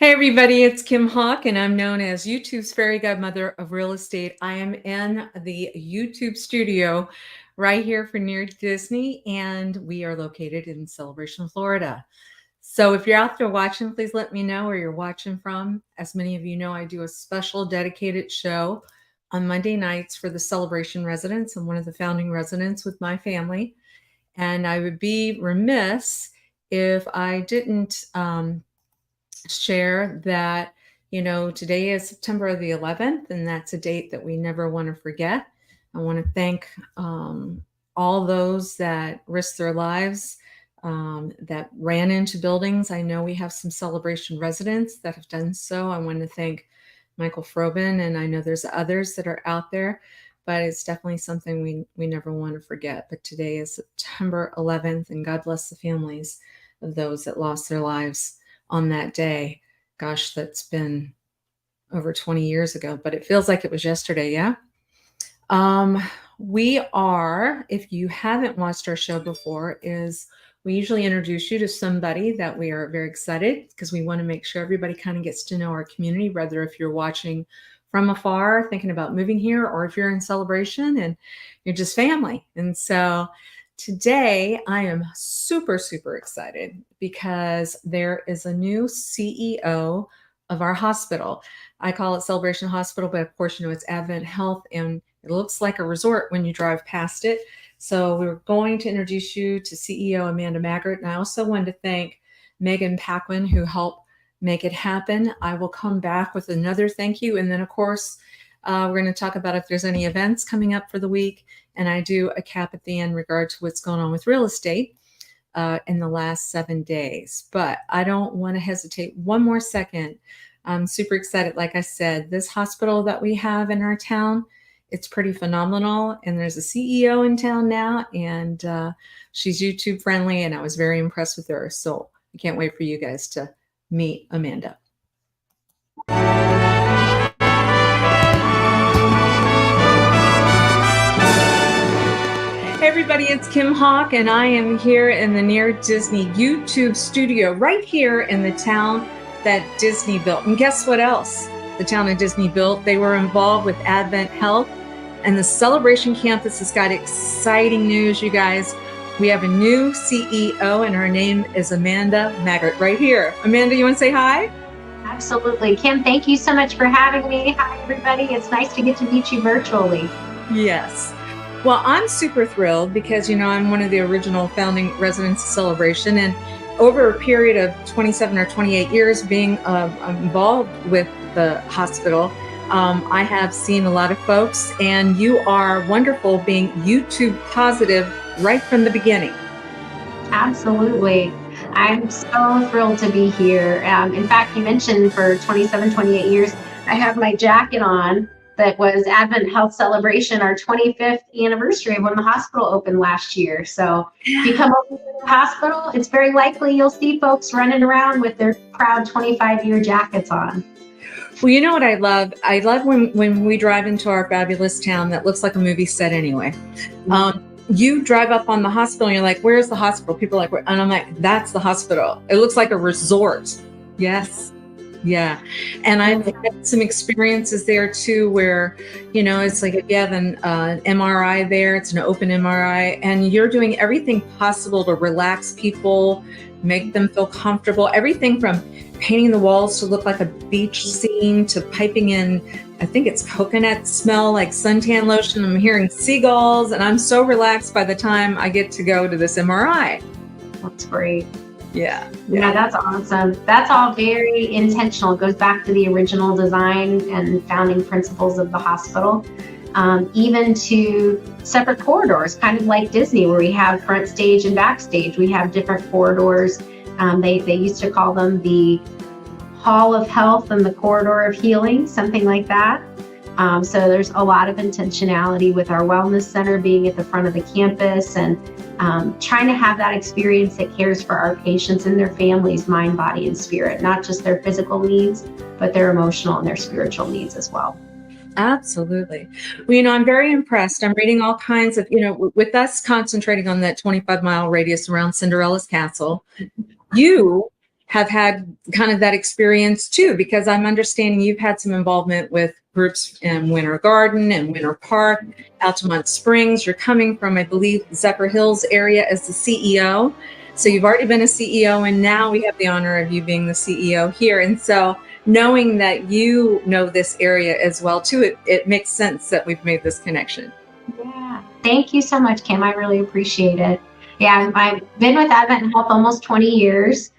Hey everybody, it's Kim Hawk, and I'm known as YouTube's fairy godmother of real estate. I am in the YouTube studio right here for near Disney, and we are located in Celebration, Florida. So if you're out there watching, please let me know where you're watching from. As many of you know, I do a special dedicated show on Monday nights for the Celebration residents. I'm one of the founding residents with my family, and I would be remiss if I didn't share that, today is September the 11th, and that's a date that we never want to forget. I want to thank all those that risked their lives, that ran into buildings. I know we have some Celebration residents that have done so. I want to thank Michael Frobin, and I know there's others that are out there, but it's definitely something we never want to forget. But today is September 11th, and God bless the families of those that lost their lives on that day. Gosh, that's been over 20 years ago, but it feels like it was yesterday. Yeah. We are, if you haven't watched our show before, we usually introduce you to somebody that we are very excited because we want to make sure everybody kind of gets to know our community, whether if you're watching from afar, thinking about moving here, or if you're in Celebration and you're just family. And so today I am super, super excited because there is a new CEO of our hospital. I call it Celebration Hospital, but of course, it's Advent Health, and it looks like a resort when you drive past it. So we're going to introduce you to CEO Amanda Maggard. And I also wanted to thank Megan Paquin, who helped make it happen. I will come back with another thank you. And then, of course, we're going to talk about if there's any events coming up for the week. And I do a cap at the end in regard to what's going on with real estate in the last 7 days. But I don't want to hesitate one more second. I'm super excited. Like I said, this hospital that we have in our town, it's pretty phenomenal. And there's a CEO in town now, and she's YouTube friendly, and I was very impressed with her. So I can't wait for you guys to meet Amanda. Hey everybody, it's Kim Hawk, and I am here in the Near Disney YouTube studio right here in the town that Disney built. And guess what else the town of Disney built? They were involved with Advent Health, and the Celebration campus has got exciting news, you guys. We have a new CEO, and her name is Amanda Maggard right here. Amanda, you want to say hi? Absolutely. Kim, thank you so much for having me. Hi, everybody. It's nice to get to meet you virtually. Yes. Well, I'm super thrilled because, I'm one of the original founding residents of Celebration, and over a period of 27 or 28 years being involved with the hospital, I have seen a lot of folks, and you are wonderful being YouTube positive right from the beginning. Absolutely. I'm so thrilled to be here. In fact, you mentioned for 27, 28 years, I have my jacket on that was Advent Health Celebration, our 25th anniversary of when the hospital opened last year. So if you come over to the hospital, it's very likely you'll see folks running around with their proud 25-year jackets on. Well, you know what I love? I love when we drive into our fabulous town that looks like a movie set anyway. You drive up on the hospital and you're like, where's the hospital? People are like, and I'm like, that's the hospital. It looks like a resort. Yes. Yeah. And I've had some experiences there too, where, it's like if you have an MRI there, it's an open MRI, and you're doing everything possible to relax people, make them feel comfortable, everything from painting the walls to look like a beach scene to piping in, I think it's coconut smell like suntan lotion. I'm hearing seagulls, and I'm so relaxed by the time I get to go to this MRI. That's great. Yeah, that's awesome. That's all very intentional. It goes back to the original design and founding principles of the hospital, even to separate corridors, kind of like Disney, where we have front stage and backstage. We have different corridors. They used to call them the Hall of Health and the Corridor of Healing, something like that. So there's a lot of intentionality with our wellness center being at the front of the campus, and trying to have that experience that cares for our patients and their families, mind, body, and spirit, not just their physical needs, but their emotional and their spiritual needs as well. Absolutely. Well, I'm very impressed. I'm reading all kinds of, with us concentrating on that 25-mile radius around Cinderella's castle, you have had kind of that experience too, because I'm understanding you've had some involvement with groups in Winter Garden and Winter Park, Altamont Springs. You're coming from, I believe, Zephyr Hills area as the CEO. So you've already been a CEO, and now we have the honor of you being the CEO here. And so knowing that you know this area as well too, it makes sense that we've made this connection. Yeah. Thank you so much, Kim. I really appreciate it. Yeah, I've been with Advent Health almost 20 years.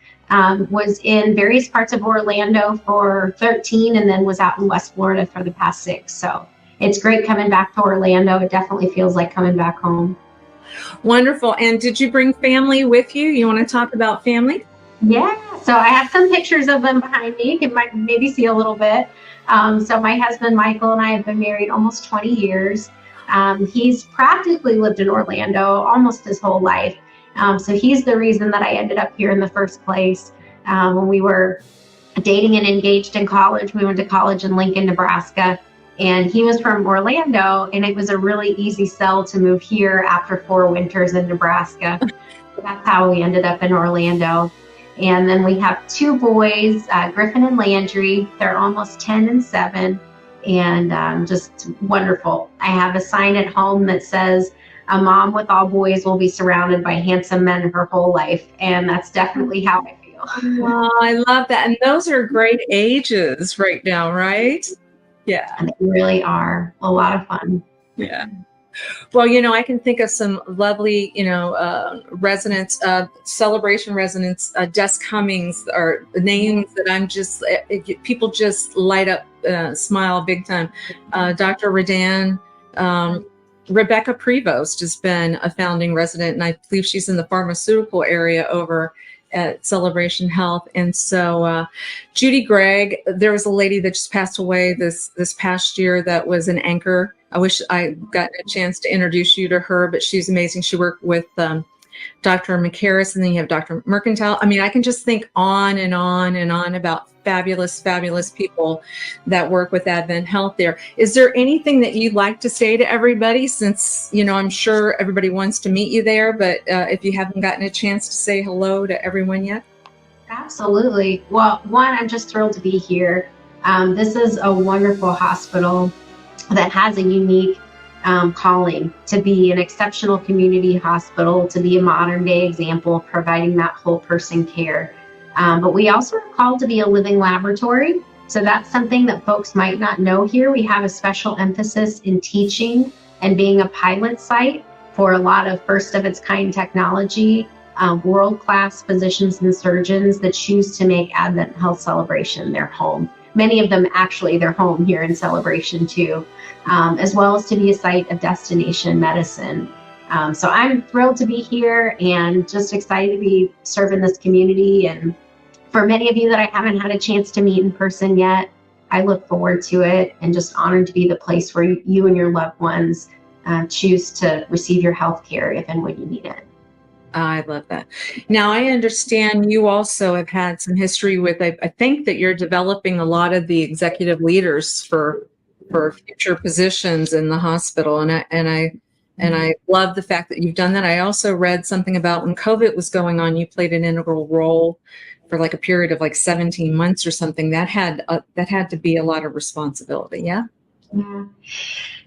Was in various parts of Orlando for 13 and then was out in West Florida for the past 6. So it's great coming back to Orlando. It definitely feels like coming back home. Wonderful. And did you bring family with you? You want to talk about family? Yeah, so I have some pictures of them behind me. You might maybe see a little bit. So my husband, Michael, and I have been married almost 20 years. He's practically lived in Orlando almost his whole life. So he's the reason that I ended up here in the first place. When we were dating and engaged in college, we went to college in Lincoln, Nebraska, and he was from Orlando, and it was a really easy sell to move here after 4 winters in Nebraska. That's how we ended up in Orlando. And then we have 2 boys, Griffin and Landry. They're almost 10 and 7, and just wonderful. I have a sign at home that says, "A mom with all boys will be surrounded by handsome men her whole life." And that's definitely how I feel. Wow, I love that. And those are great ages right now, right? Yeah. And they really are a lot of fun. Yeah. Well, I can think of some lovely, residents, celebration residents, Des Cummings, or names that I'm just, people just light up, smile big time. Dr. Redan, Rebecca Prevost has been a founding resident, and I believe she's in the pharmaceutical area over at Celebration Health. And so Judy Gregg, there was a lady that just passed away this past year that was an anchor. I wish I got a chance to introduce you to her, but she's amazing. She worked with Dr. McCarris, and then you have Dr. Mercantile. I mean, I can just think on and on and on about fabulous, fabulous people that work with Advent Health there. Is there anything that you'd like to say to everybody, since, I'm sure everybody wants to meet you there, but if you haven't gotten a chance to say hello to everyone yet? Absolutely. Well, one, I'm just thrilled to be here. This is a wonderful hospital that has a unique calling to be an exceptional community hospital, to be a modern day example of providing that whole person care. But we also are called to be a living laboratory. So that's something that folks might not know here. We have a special emphasis in teaching and being a pilot site for a lot of first of its kind technology, world-class physicians and surgeons that choose to make Advent Health Celebration their home. Many of them actually their home here in Celebration too, as well as to be a site of destination medicine. So I'm thrilled to be here and just excited to be serving this community. And for many of you that I haven't had a chance to meet in person yet, I look forward to it, and just honored to be the place where you and your loved ones choose to receive your health care if and when you need it. I love that. Now, I understand you also have had some history with, I think that you're developing a lot of the executive leaders for future positions in the hospital. And I love the fact that you've done that. I also read something about when COVID was going on, you played an integral role for like a period of like 17 months or something. That had to be a lot of responsibility. Yeah.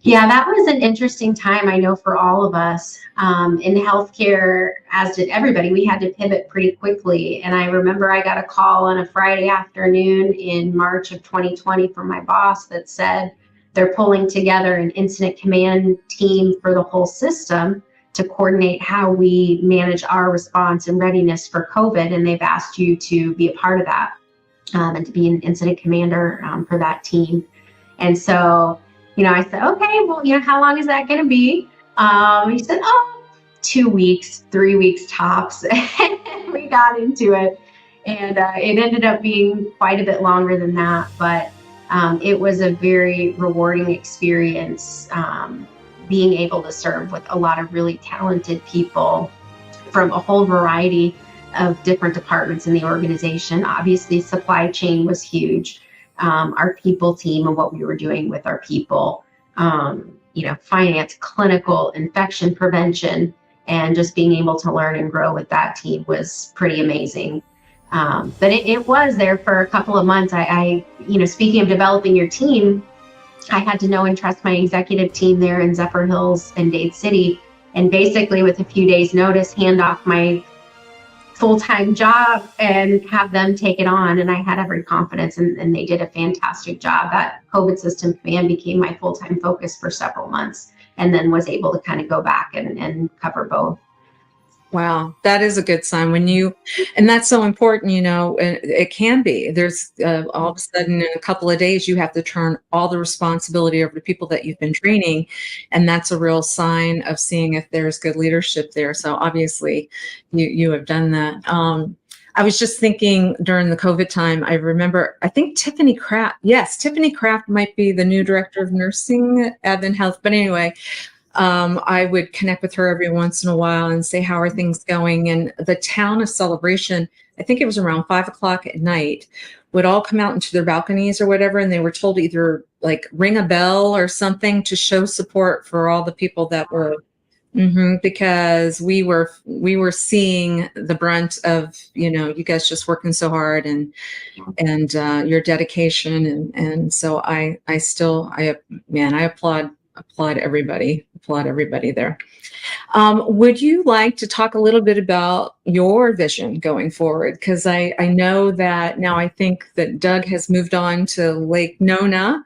Yeah, that was an interesting time, I know, for all of us in healthcare, as did everybody. We had to pivot pretty quickly. And I remember I got a call on a Friday afternoon in March of 2020 from my boss that said they're pulling together an incident command team for the whole system to coordinate how we manage our response and readiness for COVID. And they've asked you to be a part of that and to be an incident commander for that team. And so, I said, okay, well, how long is that going to be? He said, 2 weeks, 3 weeks tops. And we got into it. And it ended up being quite a bit longer than that. But it was a very rewarding experience, being able to serve with a lot of really talented people from a whole variety of different departments in the organization. Obviously, supply chain was huge. Our people team and what we were doing with our people, finance, clinical, infection prevention, and just being able to learn and grow with that team was pretty amazing. But it was there for a couple of months. Speaking of developing your team, I had to know and trust my executive team there in Zephyr Hills and Dade City. And basically with a few days notice, hand off my full-time job and have them take it on. And I had every confidence, and they did a fantastic job. That COVID system command became my full-time focus for several months, and then was able to kind of go back and cover both. Wow, that is a good sign and that's so important, and it can be. There's all of a sudden in a couple of days, you have to turn all the responsibility over to people that you've been training. And that's a real sign of seeing if there's good leadership there. So obviously you have done that. I was just thinking during the COVID time, I remember, I think Tiffany Kraft might be the new director of nursing at AdventHealth. But anyway, I would connect with her every once in a while and say, how are things going? And the town of Celebration, I think it was around 5 o'clock at night, would all come out into their balconies or whatever. And they were told to either like ring a bell or something to show support for all the people that were, because we were seeing the brunt of, you guys just working so hard and your dedication. And so I applaud everybody there. Would you like to talk a little bit about your vision going forward? Because I know that now I think that Doug has moved on to Lake Nona,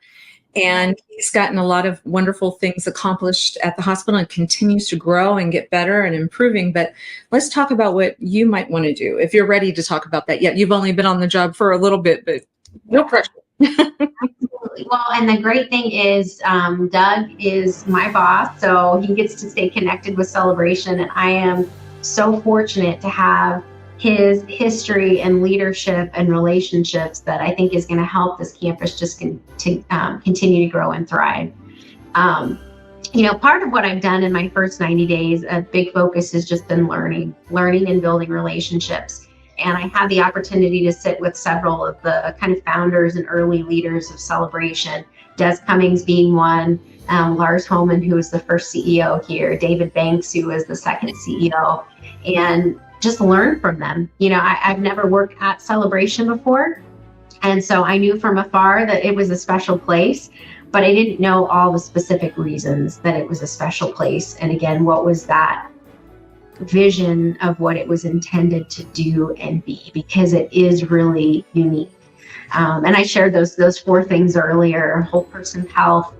and he's gotten a lot of wonderful things accomplished at the hospital and continues to grow and get better and improving. But let's talk about what you might want to do if you're ready to talk about that yet. You've only been on the job for a little bit, but no pressure. Absolutely. Well, and the great thing is Doug is my boss, so he gets to stay connected with Celebration, and I am so fortunate to have his history and leadership and relationships that I think is going to help this campus just continue to grow and thrive. Part of what I've done in my first 90 days, a big focus has just been learning and building relationships. And I had the opportunity to sit with several of the kind of founders and early leaders of Celebration, Des Cummings being one, Lars Holman, who was the first CEO here, David Banks, who was the second CEO, and just learn from them. I've never worked at Celebration before. And so I knew from afar that it was a special place, but I didn't know all the specific reasons that it was a special place. And again, what was that vision of what it was intended to do and be, because it is really unique. And I shared those 4 things earlier: whole person health,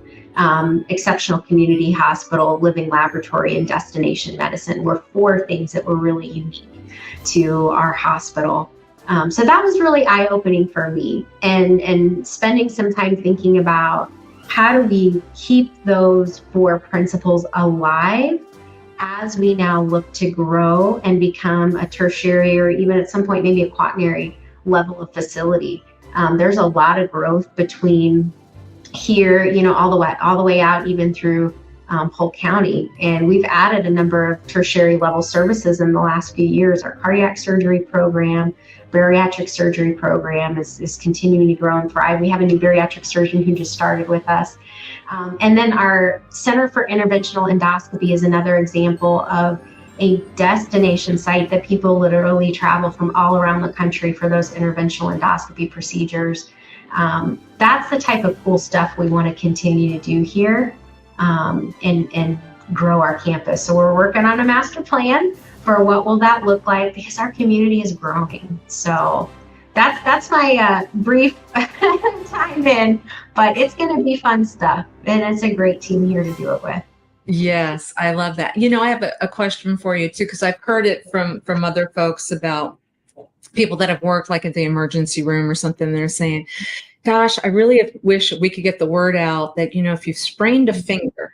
exceptional community hospital, living laboratory, and destination medicine were 4 things that were really unique to our hospital. So that was really eye-opening for me, and spending some time thinking about how do we keep those 4 principles alive as we now look to grow and become a tertiary, or even at some point maybe a quaternary level of facility. There's a lot of growth between here, all the way out even through Polk County, and we've added a number of tertiary level services in the last few years. Our cardiac surgery program, bariatric surgery program is continuing to grow and thrive. We have a new bariatric surgeon who just started with us. And then our Center for Interventional Endoscopy is another example of a destination site that people literally travel from all around the country for those interventional endoscopy procedures. That's the type of cool stuff we want to continue to do here, and grow our campus. So we're working on a master plan for what will that look like, because our community is growing. So that's my brief time in, but it's going to be fun stuff, and it's a great team here to do it with. Yes, I love that. I have a question for you too, because I've heard it from other folks about people that have worked like at the emergency room or something. They're saying, gosh, I really wish we could get the word out that, if you've sprained a finger,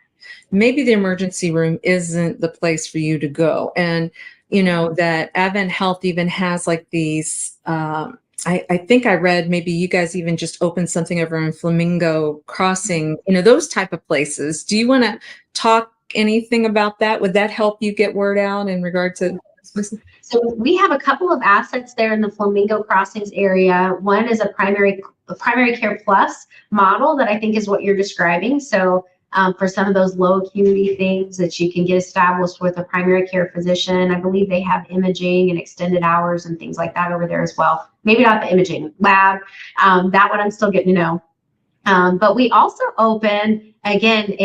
maybe the emergency room isn't the place for you to go. And, that AdventHealth even has like these, I think I read, maybe you guys even just opened something over in Flamingo Crossing, those type of places. Do you want to talk anything about that? Would that help you get word out in regard to this? So we have a couple of assets there in the Flamingo Crossings area. One is a primary care plus model that I think is what you're describing. So for some of those low acuity things that you can get established with a primary care physician. I believe they have imaging and extended hours and things like that over there as well. Maybe not the imaging lab. That one I'm still getting to know. But we also open, again,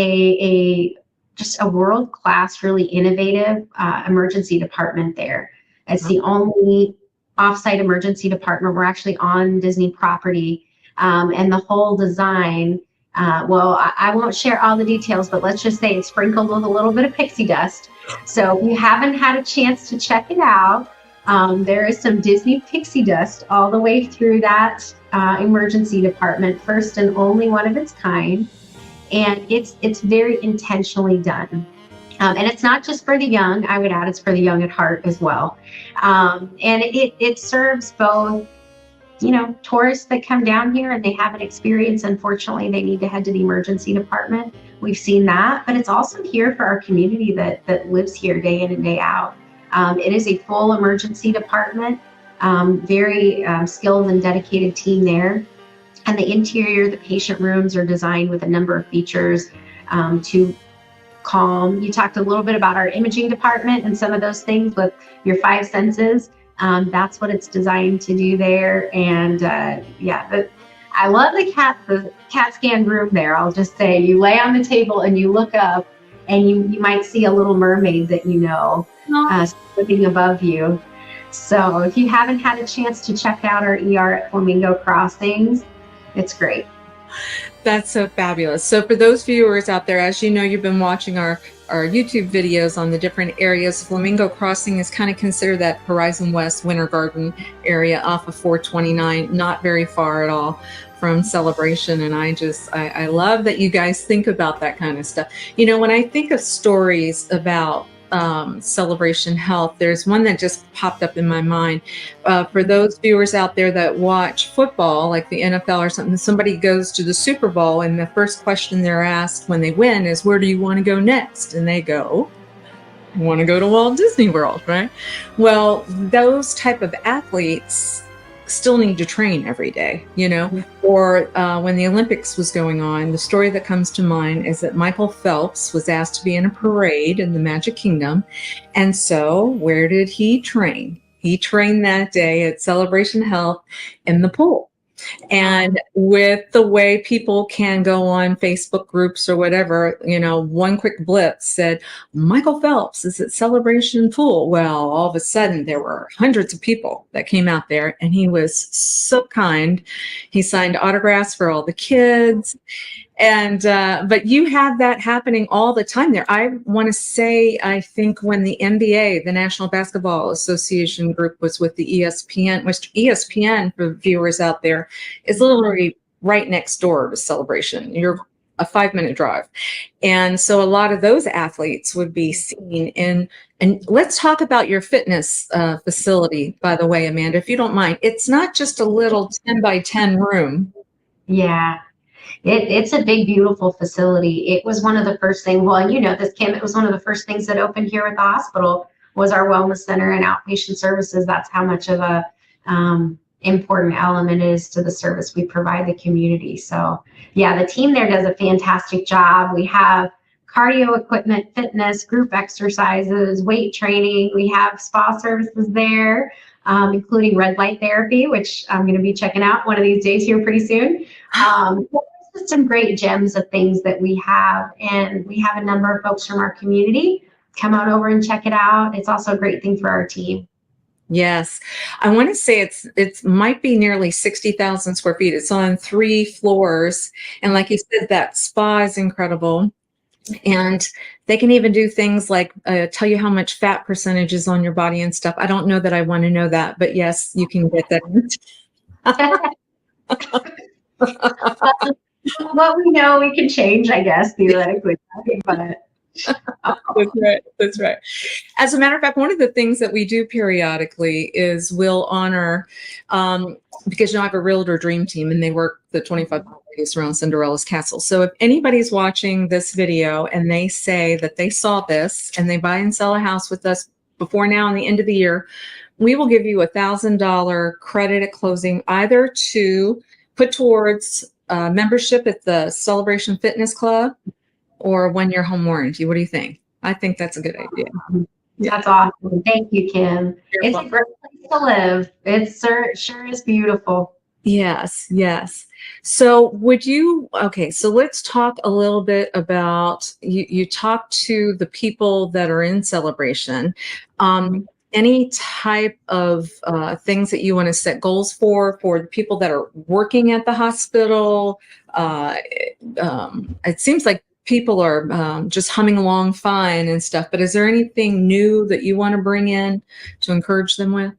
just a world-class, really innovative emergency department there. It's the only offsite emergency department. We're actually on Disney property, and the whole design, I won't share all the details, but let's just say it's sprinkled with a little bit of pixie dust. So if you haven't had a chance to check it out, there is some Disney pixie dust all the way through that emergency department, first and only one of its kind. And it's very intentionally done. And it's not just for the young, I would add, it's for the young at heart as well. And it serves both, tourists that come down here and they have an experience. Unfortunately, they need to head to the emergency department. We've seen that, but it's also here for our community that lives here day in and day out. It is a full emergency department, very skilled and dedicated team there. And the interior, the patient rooms are designed with a number of features to calm. You talked a little bit about our imaging department and some of those things with your 5 senses. That's what it's designed to do there. And I love the CAT scan room there. I'll just say, you lay on the table and you look up and you might see a little mermaid that swimming above you. So if you haven't had a chance to check out our ER at Flamingo Crossings, it's great. That's so fabulous. So for those viewers out there, as you know, you've been watching our YouTube videos on the different areas. Flamingo Crossing is kind of considered that Horizon West Winter Garden area off of 429, not very far at all from Celebration. And I love that you guys think about that kind of stuff. When I think of stories about Celebration Health, there's one that just popped up in my mind. For those viewers out there that watch football, like the NFL or something, somebody goes to the Super Bowl and the first question they're asked when they win is, where do you want to go next? And they go, I want to go to Walt Disney World, right? Well, those type of athletes still need to train every day, or when the Olympics was going on, the story that comes to mind is that Michael Phelps was asked to be in a parade in the Magic Kingdom. And so where did he train? He trained that day at Celebration Health in the pool. And with the way people can go on Facebook groups or whatever, one quick blip said, Michael Phelps is at Celebration Pool. Well, all of a sudden there were hundreds of people that came out there, and he was so kind. He signed autographs for all the kids. And, but you have that happening all the time there. I want to say, I think when the NBA, the National Basketball Association group, was with the ESPN, which ESPN, for viewers out there, is literally right next door to Celebration. You're a 5-minute drive. And so a lot of those athletes would be seen in, and let's talk about your fitness facility, by the way, Amanda, if you don't mind. It's not just a little 10 by 10 room. Yeah. It's a big, beautiful facility. It was one of the first things, this, Kim, it was one of the first things that opened here at the hospital was our wellness center and outpatient services. That's how much of a important element it is to the service we provide the community. So the team there does a fantastic job. We have cardio equipment, fitness, group exercises, weight training. We have spa services there, including red light therapy, which I'm going to be checking out one of these days here pretty soon. Just some great gems of things that we have, and we have a number of folks from our community come on over and check it out. It's also a great thing for our team. Yes, I want to say it might be nearly 60,000 square feet. It's on 3 floors, and like you said, that spa is incredible. And they can even do things like tell you how much fat percentage is on your body and stuff. I don't know that I want to know that, but yes, you can get that. What we know, we can change, I guess, theoretically. But That's right. As a matter of fact, one of the things that we do periodically is we'll honor, because I have a realtor dream team and they work the 25 days around Cinderella's castle. So if anybody's watching this video and they say that they saw this and they buy and sell a house with us before now and the end of the year, we will give you $1,000 credit at closing, either to put towards membership at the Celebration Fitness Club, or 1-year home warranty? What do you think? I think that's a good idea. Yeah. That's awesome. Thank you, Kim. You're It's a welcome. great place to live. It sure is beautiful. Yes, yes. So so let's talk a little bit about, you talk to the people that are in celebration. Any type of things that you want to set goals for the people that are working at the hospital? It seems like people are just humming along fine and stuff, but is there anything new that you want to bring in to encourage them with?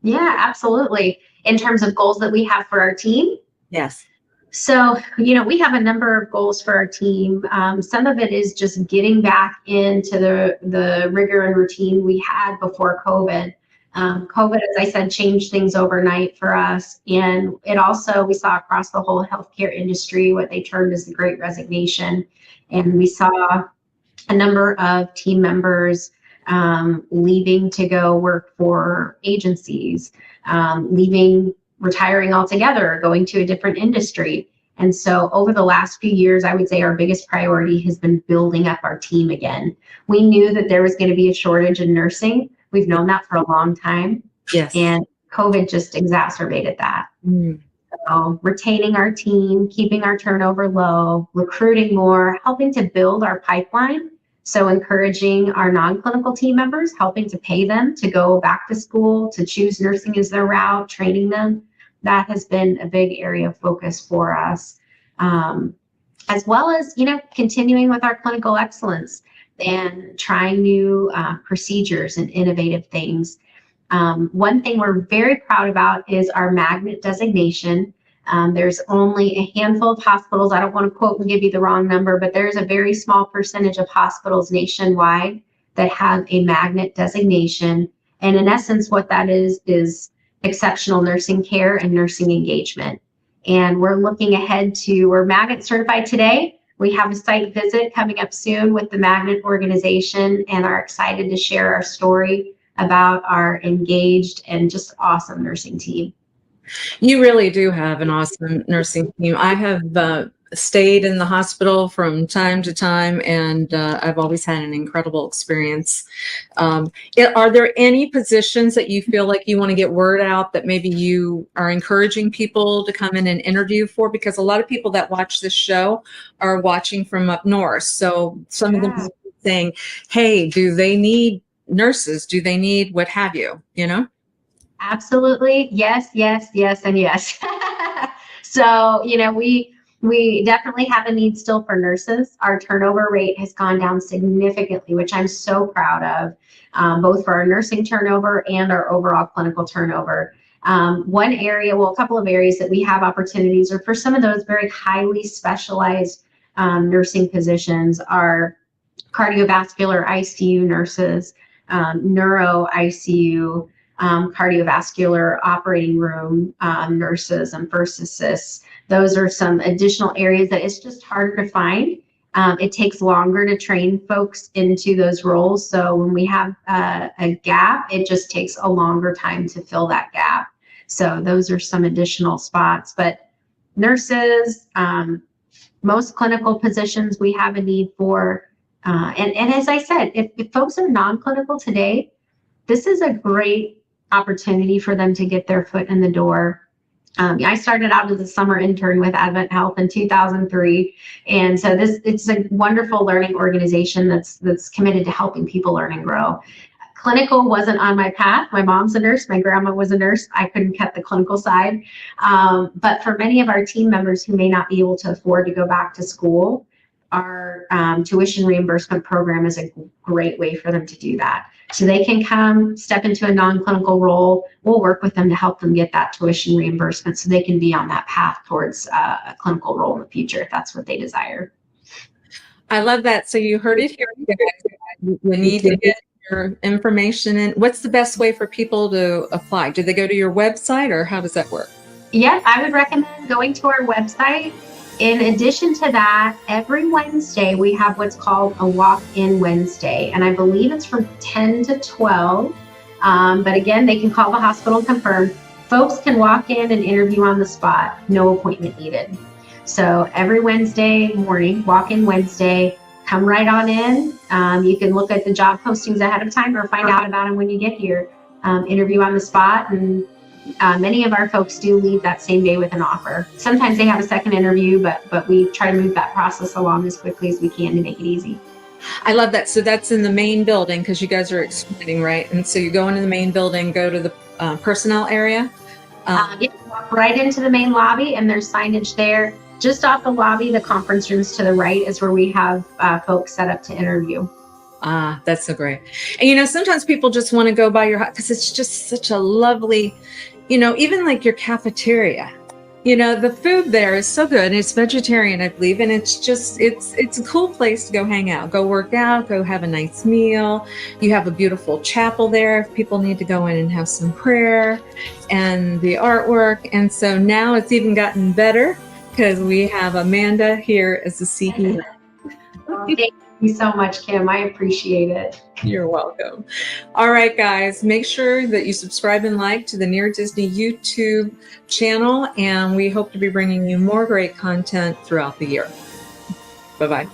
Yeah, absolutely. In terms of goals that we have for our team. Yes. So, we have a number of goals for our team. Some of it is just getting back into the rigor and routine we had before COVID. COVID, as I said, changed things overnight for us. And it also, we saw across the whole healthcare industry what they termed as the Great Resignation. And we saw a number of team members leaving to go work for agencies, retiring altogether, going to a different industry. And so over the last few years, I would say our biggest priority has been building up our team again. We knew that there was going to be a shortage in nursing. We've known that for a long time. Yes. And COVID just exacerbated that. So retaining our team, keeping our turnover low, recruiting more, helping to build our pipeline. So encouraging our non-clinical team members, helping to pay them to go back to school, to choose nursing as their route, training them. That has been a big area of focus for us. As well as, continuing with our clinical excellence and trying new procedures and innovative things. One thing we're very proud about is our magnet designation. There's only a handful of hospitals. I don't want to quote and give you the wrong number, but there's a very small percentage of hospitals nationwide that have a magnet designation. And in essence, what that is exceptional nursing care and nursing engagement. And we're looking ahead we're magnet certified today. We have a site visit coming up soon with the magnet organization and are excited to share our story about our engaged and just awesome nursing team. You really do have an awesome nursing team. I have stayed in the hospital from time to time, and I've always had an incredible experience. Are there any positions that you feel like you want to get word out that maybe you are encouraging people to come in and interview for? Because a lot of people that watch this show are watching from up north. So some of them are saying, hey, do they need nurses? Do they need what have you, Absolutely. Yes, and yes. So, we definitely have a need still for nurses. Our turnover rate has gone down significantly, which I'm so proud of, both for our nursing turnover and our overall clinical turnover. One area, a couple of areas that we have opportunities are for some of those very highly specialized nursing positions are cardiovascular ICU nurses, neuro ICU, cardiovascular operating room nurses and first assists. Those are some additional areas that it's just harder to find. It takes longer to train folks into those roles. So when we have a gap, it just takes a longer time to fill that gap. So those are some additional spots. But nurses, most clinical positions we have a need for. And as I said, if folks are non-clinical today, this is a great opportunity for them to get their foot in the door. I started out as a summer intern with AdventHealth in 2003. And so it's a wonderful learning organization that's committed to helping people learn and grow. Clinical wasn't on my path. My mom's a nurse. My grandma was a nurse. I couldn't cut the clinical side. But for many of our team members who may not be able to afford to go back to school, our tuition reimbursement program is a great way for them to do that. So they can come step into a non-clinical role. We'll work with them to help them get that tuition reimbursement so they can be on that path towards a clinical role in the future if that's what they desire. I love that. So you heard it here. You need to get your information in. What's the best way for people to apply? Do they go to your website or how does that work? Yeah, I would recommend going to our website. In addition to that, every Wednesday we have what's called a walk-in Wednesday, and I believe it's from 10 to 12. But again, they can call the hospital and confirm. Folks can walk in and interview on the spot, no appointment needed. So every Wednesday morning, walk-in Wednesday, come right on in. You can look at the job postings ahead of time or find out about them when you get here. Interview on the spot, and many of our folks do leave that same day with an offer. Sometimes they have a second interview, but we try to move that process along as quickly as we can to make it easy. I love that. So that's in the main building because you guys are expanding, right? And so you go into the main building, go to the personnel area. You walk right into the main lobby, and there's signage there. Just off the lobby, the conference rooms to the right is where we have folks set up to interview. Ah, that's so great. And sometimes people just want to go by your house because it's just such a lovely, even like your cafeteria. The food there is so good. It's vegetarian, I believe, and it's a cool place to go hang out, go work out, go have a nice meal. You have a beautiful chapel there if people need to go in and have some prayer, and the artwork. And so now it's even gotten better because we have Amanda here as the CEO. Thank you so much, Kim. I appreciate it. You're welcome. All right, guys, make sure that you subscribe and like to the Near Disney YouTube channel, and we hope to be bringing you more great content throughout the year. Bye-bye.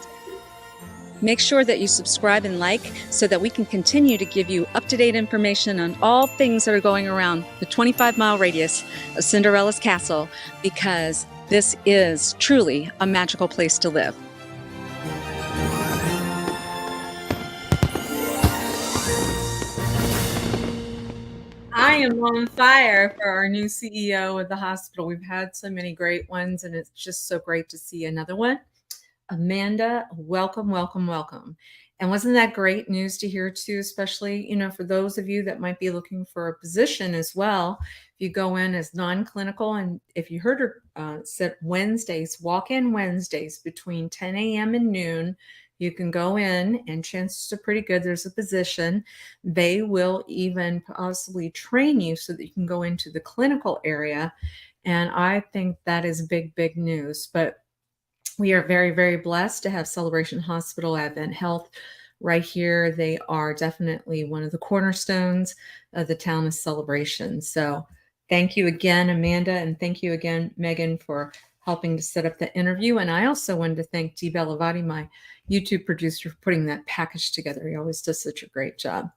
Make sure that you subscribe and like so that we can continue to give you up-to-date information on all things that are going around the 25-mile radius of Cinderella's Castle, because this is truly a magical place to live. I am on fire for our new CEO of the hospital. We've had so many great ones, and it's just so great to see another one. Amanda, welcome, welcome, welcome. And wasn't that great news to hear too, especially, for those of you that might be looking for a position as well. If you go in as non-clinical, and if you heard her said Wednesdays, walk-in Wednesdays between 10 a.m. and noon, you can go in and chances are pretty good there's a position. They will even possibly train you so that you can go into the clinical area. And I think that is big, big news. But we are very, very blessed to have Celebration Hospital, AdventHealth right here. They are definitely one of the cornerstones of the town of Celebration. So thank you again, Amanda, and thank you again, Megan, for helping to set up the interview. And I also wanted to thank Dee Bellavati, my YouTube producer, for putting that package together. He always does such a great job.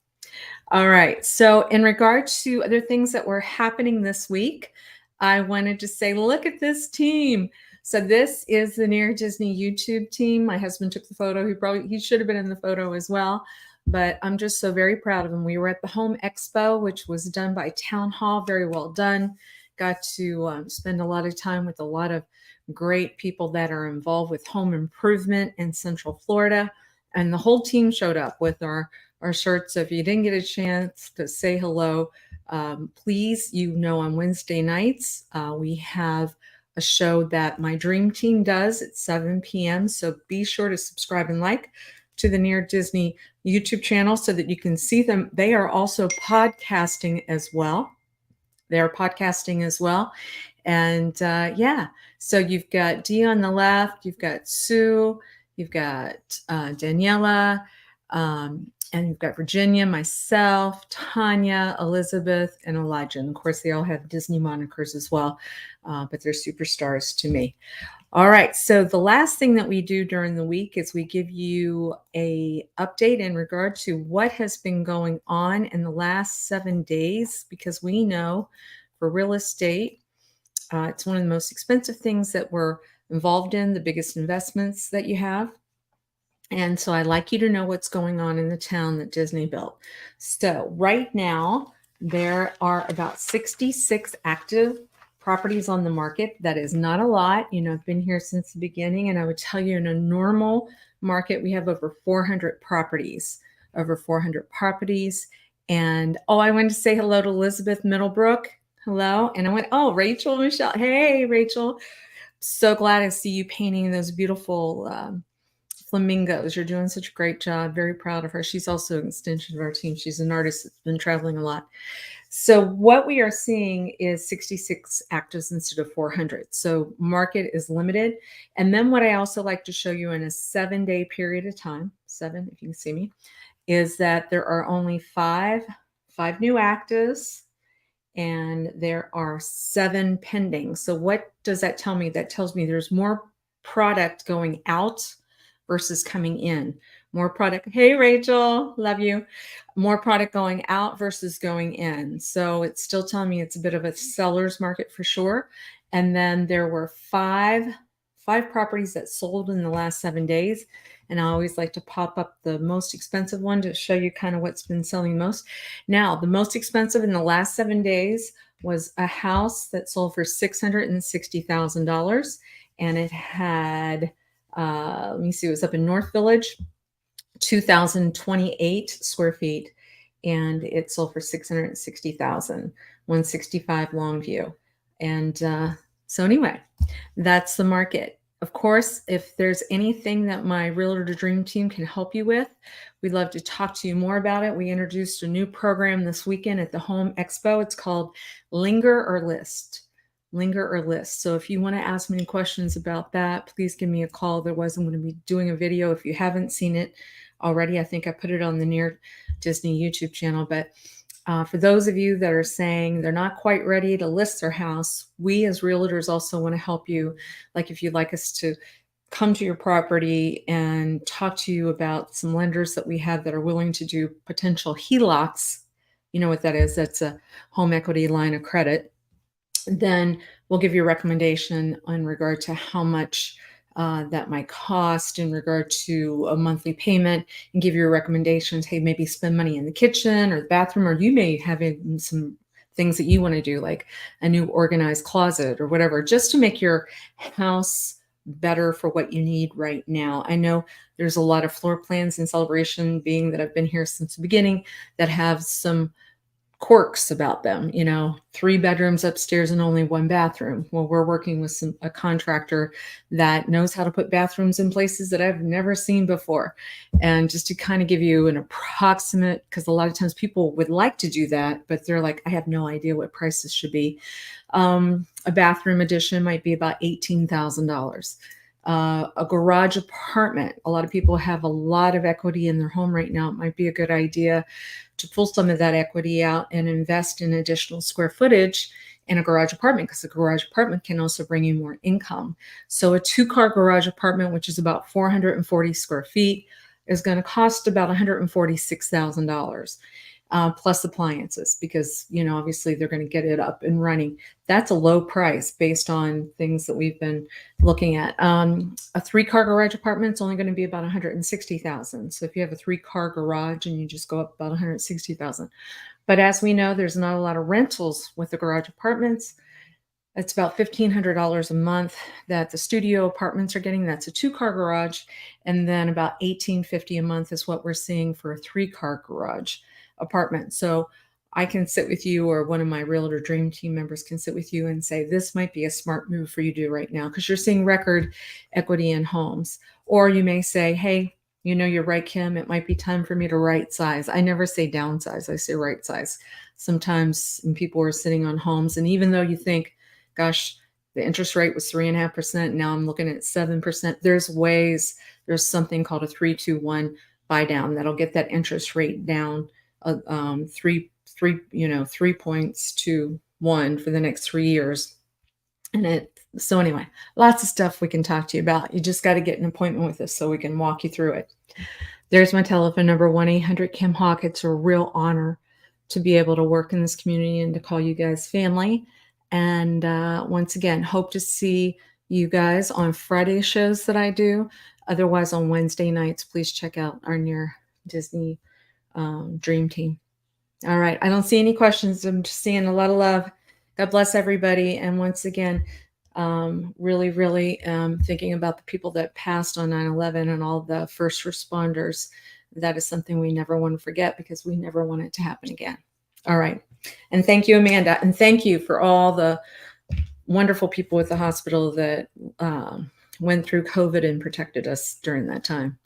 All right. So in regard to other things that were happening this week, I wanted to say, look at this team. So this is the Near Disney YouTube team. My husband took the photo. He should have been in the photo as well, but I'm just so very proud of him. We were at the Home Expo, which was done by Town Hall. Very well done. Got to spend a lot of time with a lot of great people that are involved with home improvement in Central Florida. And the whole team showed up with our shirts. So if you didn't get a chance to say hello, please, on Wednesday nights, we have a show that my dream team does at 7 p.m. So be sure to subscribe and like to the Near Disney YouTube channel so that you can see them. They are also podcasting as well. And so you've got Dee on the left, you've got Sue, you've got Daniela, and you've got Virginia, myself, Tanya, Elizabeth, and Elijah. And of course, they all have Disney monikers as well, but they're superstars to me. All right. So the last thing that we do during the week is we give you a update in regard to what has been going on in the last 7 days, because we know for real estate, it's one of the most expensive things that we're involved in, the biggest investments that you have. And so I'd like you to know what's going on in the town that Disney built. So right now, there are about 66 active properties on the market. That is not a lot. I've been here since the beginning, and I would tell you in a normal market, we have over 400 properties. And I wanted to say hello to Elizabeth Middlebrook. Hello. And I went, Rachel Michelle. Hey, Rachel. So glad to see you painting those beautiful flamingos. You're doing such a great job. Very proud of her. She's also an extension of our team. She's an artist that's been traveling a lot. So what we are seeing is 66 actives instead of 400. So market is limited. And then what I also like to show you in a 7-day period of time, 7, if you can see me, is that there are only five new actives, and there are 7 pending. So what does that tell me? That tells me there's more product going out versus coming in. More product. Hey, Rachel, love you. More product going out versus going in. So it's still telling me it's a bit of a seller's market for sure. And then there were five properties that sold in the last 7 days. And I always like to pop up the most expensive one to show you kind of what's been selling most. Now, the most expensive in the last 7 days was a house that sold for $660,000. And it had, let me see, it was up in North Village, 2,028 square feet. And it sold for $660,000, 165 Longview. And so anyway, that's the market. Of course, if there's anything that my Realtor to Dream team can help you with, we'd love to talk to you more about it. We introduced a new program this weekend at the Home Expo. It's called Linger or List. Linger or List. So if you want to ask me any questions about that, please give me a call. Otherwise, I'm going to be doing a video. If you haven't seen it already, I think I put it on the Near Disney YouTube channel. But for those of you that are saying they're not quite ready to list their house, we as realtors also want to help you. Like if you'd like us to come to your property and talk to you about some lenders that we have that are willing to do potential HELOCs, you know what that is? That's a home equity line of credit. Then we'll give you a recommendation in regard to how much that might cost in regard to a monthly payment, and give you recommendations. Hey, maybe spend money in the kitchen or the bathroom, or you may have some things that you want to do, like a new organized closet or whatever, just to make your house better for what you need right now. I know there's a lot of floor plans in Celebration, being that I've been here since the beginning, that have some quirks about them, 3 bedrooms upstairs and only 1 bathroom. Well, we're working with a contractor that knows how to put bathrooms in places that I've never seen before. And just to kind of give you an approximate, because a lot of times people would like to do that, but they're like, I have no idea what prices should be. A bathroom addition might be about $18,000. A garage apartment. A lot of people have a lot of equity in their home right now. It might be a good idea to pull some of that equity out and invest in additional square footage in a garage apartment, because a garage apartment can also bring you more income. So a 2-car garage apartment, which is about 440 square feet, is going to cost about $146,000. Plus appliances, because, obviously they're going to get it up and running. That's a low price based on things that we've been looking at. A 3-car garage apartment is only going to be about $160,000. So if you have a 3-car garage and you just go up about $160,000. But as we know, there's not a lot of rentals with the garage apartments. It's about $1,500 a month that the studio apartments are getting. That's a 2-car garage. And then about $1,850 a month is what we're seeing for a 3-car garage apartment. So I can sit with you, or one of my Realtor Dream team members can sit with you and say, this might be a smart move for you to do right now, because you're seeing record equity in homes. Or you may say, hey, you're right, Kim, it might be time for me to right size. I never say downsize, I say right size. Sometimes when people are sitting on homes, and even though you think, gosh, the interest rate was 3.5%, now I'm looking at 7%. There's something called a 3-2-1 buy down that'll get that interest rate down 3 points to 1 for the next 3 years. So anyway, lots of stuff we can talk to you about. You just got to get an appointment with us so we can walk you through it. There's my telephone number, 1-800-KIM-HAWK. It's a real honor to be able to work in this community and to call you guys family. And once again, hope to see you guys on Friday shows that I do. Otherwise, on Wednesday nights, please check out our Near Disney Dream team. All right. I don't see any questions. I'm just seeing a lot of love. God bless everybody. And once again, really thinking about the people that passed on 9/11 and all the first responders. That is something we never want to forget, because we never want it to happen again. All right. And thank you, Amanda. And thank you for all the wonderful people at the hospital that went through COVID and protected us during that time.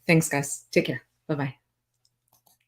Thanks, guys. Take care. Bye-bye.